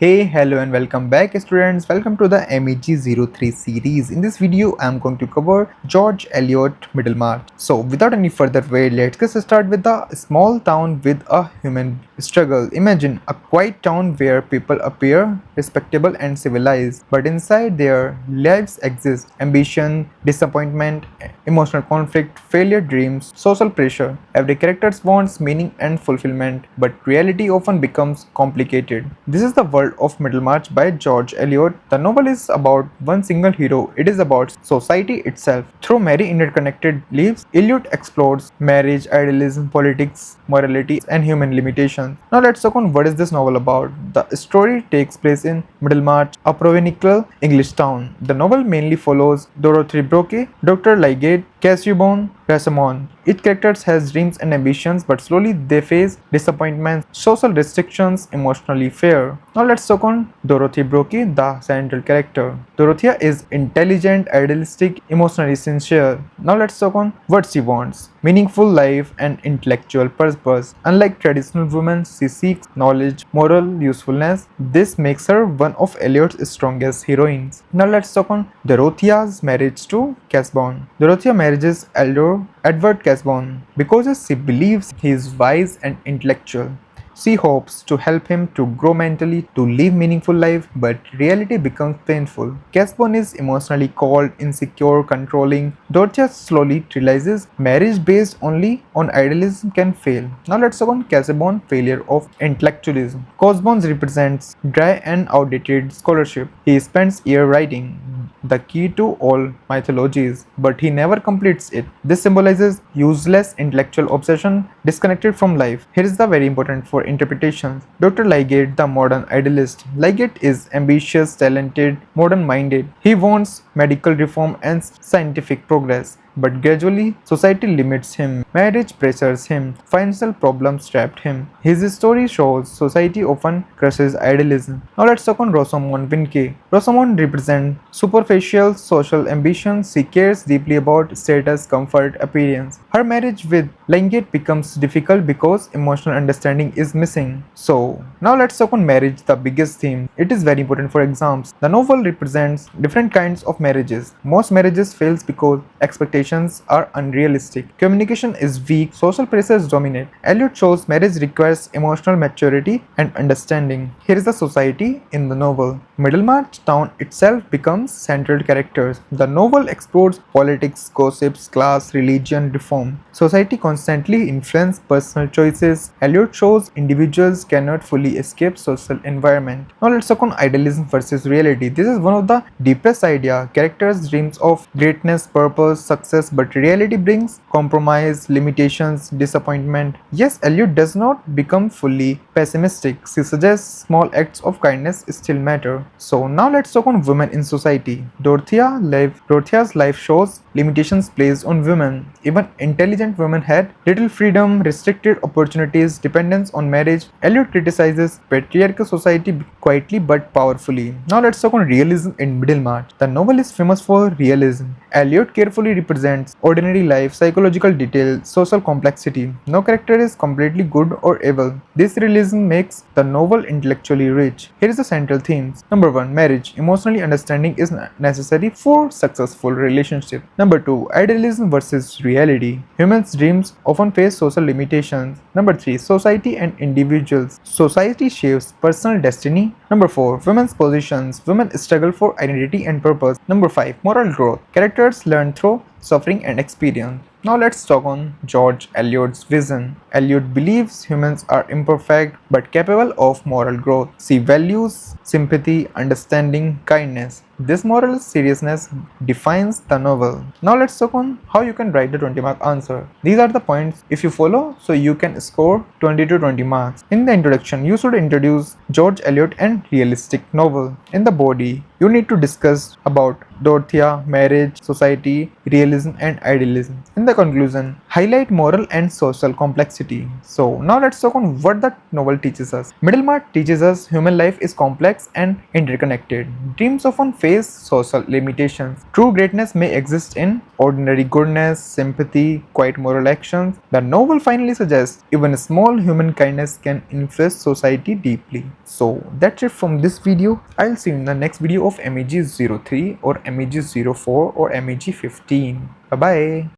Hey, hello and welcome back students. Welcome to the MEG-03 series. In this video, I am going to cover George Eliot Middlemarch. So without any further wait, let's get started with a small town with a human struggle. Imagine a quiet town where people appear respectable and civilized, but inside their lives exist ambition, disappointment, emotional conflict, failure dreams, social pressure. Every character wants meaning and fulfillment, but reality often becomes complicated. This is the world of Middlemarch by George Eliot. The novel is about one single hero. It is about society itself. Through many interconnected lives, Eliot explores marriage, idealism, politics, morality, and human limitations. Now let's talk on what is this novel about. The story takes place in Middlemarch, a provincial English town. The novel mainly follows Dorothea Brooke, Dr. Lydgate, Casaubon, Rosamond. Each character has dreams and ambitions, but slowly they face disappointments, social restrictions, emotionally fear. Now let's talk on Dorothea Brooke, the central character. Dorothea is intelligent, idealistic, emotionally sincere. Now let's talk on what she wants. Meaningful life and intellectual purpose. Unlike traditional women, she seeks knowledge, moral usefulness. This makes her one of Eliot's strongest heroines. Now let's talk on Dorothea's marriage to Casaubon. Dorothea marries Edward Casaubon because she believes he is wise and intellectual. She hopes to help him to grow mentally, to live meaningful life, but reality becomes painful. Casaubon is emotionally cold, insecure, controlling. Dorothea slowly realizes marriage based only on idealism can fail. Now let's talk on Casaubon's failure of intellectualism. Casaubon represents dry and outdated scholarship. He spends years writing the key to all mythologies, but he never completes it. This symbolizes useless intellectual obsession disconnected from life. Here is the very important for interpretations. Dr. Lydgate, the modern idealist. Lydgate is ambitious, talented, modern-minded. He wants medical reform and scientific progress. But gradually, society limits him, marriage pressures him, financial problems trapped him. His story shows society often crushes idealism. Now let's talk on Rosamond Vincy. Rosamond represents superficial social ambitions. She cares deeply about status, comfort, appearance. Her marriage with Lydgate becomes difficult because emotional understanding is missing. So, now let's talk on marriage, the biggest theme. It is very important for exams. The novel represents different kinds of marriages. Most marriages fail because expectations are unrealistic. Communication is weak, social pressures dominate. Eliot shows marriage requires emotional maturity and understanding. Here is the society in the novel. Middlemarch town itself becomes central characters. The novel explores politics, gossips, class, religion, reform. Society constantly influences personal choices. Eliot shows individuals cannot fully escape social environment. Now let's talk on idealism versus reality. This is one of the deepest idea. Characters dreams of greatness, purpose, success, but reality brings compromise, limitations, disappointment. Yes, Eliot does not become fully pessimistic. She suggests small acts of kindness still matter. So now let's talk on women in society. Dorothea's life shows limitations placed on women. Even intelligent women had little freedom, restricted opportunities, dependence on marriage. Eliot criticizes patriarchal society quietly but powerfully. Now let's talk on realism in Middlemarch. The novel is famous for realism. Eliot carefully represents ordinary life, psychological detail, social complexity. No character is completely good or evil. This realism makes the novel intellectually rich. Here is the central themes. Number 1. Marriage. Emotionally understanding is necessary for successful relationship. Number 2. Idealism versus reality. Humans' dreams often face social limitations. Number 3. Society and individuals. Society shapes personal destiny. Number 4. Women's positions. Women struggle for identity and purpose. Number 5. Moral growth. Characters learn through suffering and experience. Now let's talk on George Eliot's vision. Eliot believes humans are imperfect but capable of moral growth. She values sympathy, understanding, kindness. This moral seriousness defines the novel. Now let's talk on how you can write the 20-mark answer. These are the points if you follow, so you can score 20 to 20 marks. In the introduction, you should introduce George Eliot and realistic novel. In the body, you need to discuss about Dorothea, marriage, society, realism and idealism. In the conclusion, highlight moral and social complexity. So now let's talk on what the novel teaches us. Middlemarch teaches us human life is complex and interconnected. Dreams often face social limitations. True greatness may exist in ordinary goodness, sympathy, quiet moral actions. The novel finally suggests even small human kindness can influence society deeply. So that's it from this video. I'll see you in the next video of MEG-03 or MEG-04 or MEG-15. Bye bye.